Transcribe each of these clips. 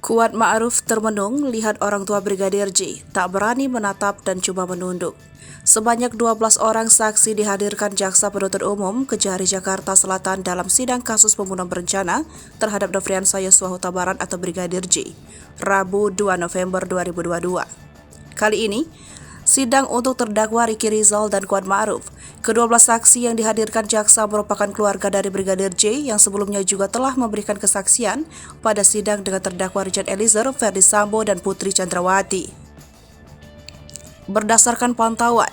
Kuat Ma'ruf termenung lihat orang tua Brigadir J, tak berani menatap dan cuma menunduk. Sebanyak 12 orang saksi dihadirkan Jaksa Penuntut Umum Kejari Jakarta Selatan dalam sidang kasus pembunuhan berencana terhadap Nofriansah Yosua Huta Barat atau Brigadir J, Rabu 2 November 2022. Kali ini, sidang untuk terdakwa Ricky Rizal dan Kuat Ma'ruf. Kedua-belas saksi yang dihadirkan jaksa merupakan keluarga dari Brigadir J yang sebelumnya juga telah memberikan kesaksian pada sidang dengan terdakwa Richard Eliezer, Ferdy Sambo, dan Putri Chandrawati. Berdasarkan pantauan,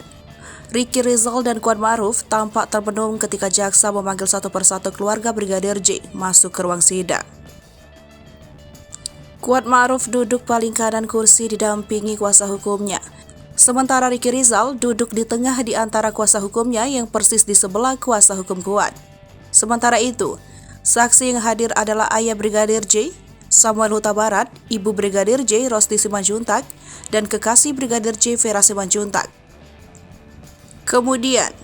Ricky Rizal dan Kuat Ma'ruf tampak termenung ketika jaksa memanggil satu persatu keluarga Brigadir J masuk ke ruang sidang. Kuat Ma'ruf duduk paling kanan kursi didampingi kuasa hukumnya. Sementara Ricky Rizal duduk di tengah di antara kuasa hukumnya yang persis di sebelah kuasa hukum Kuat. Sementara itu, saksi yang hadir adalah ayah Brigadir J, Samuel Huta Barat, ibu Brigadir J, Rosti Simanjuntak, dan kekasih Brigadir J, Vera Simanjuntak. Kemudian,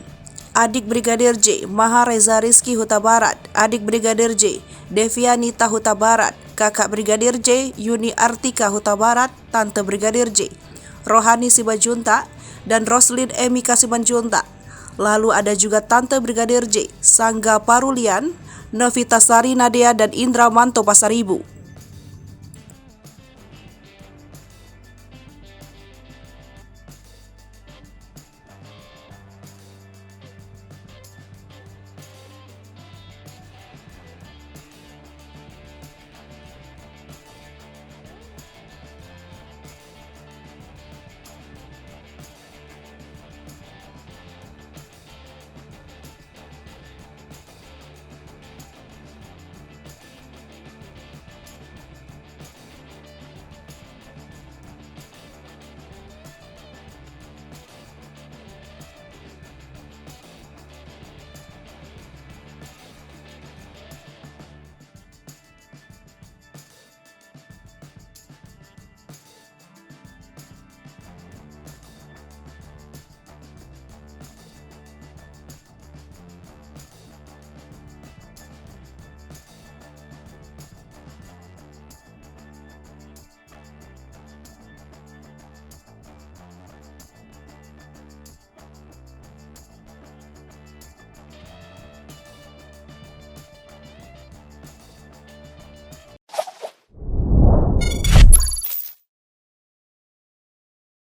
adik Brigadir J, Maha Reza Rizky Huta Barat, adik Brigadir J, Devianita Huta Barat, kakak Brigadir J, Yuni Artika Huta Barat, tante Brigadir J, Rohani Simanjuntak, dan Roslin Emika Simanjuntak. Lalu ada juga tante Brigadir J, Sangga Parulian, Novita Sari Nadia, dan Indra Manto Pasaribu.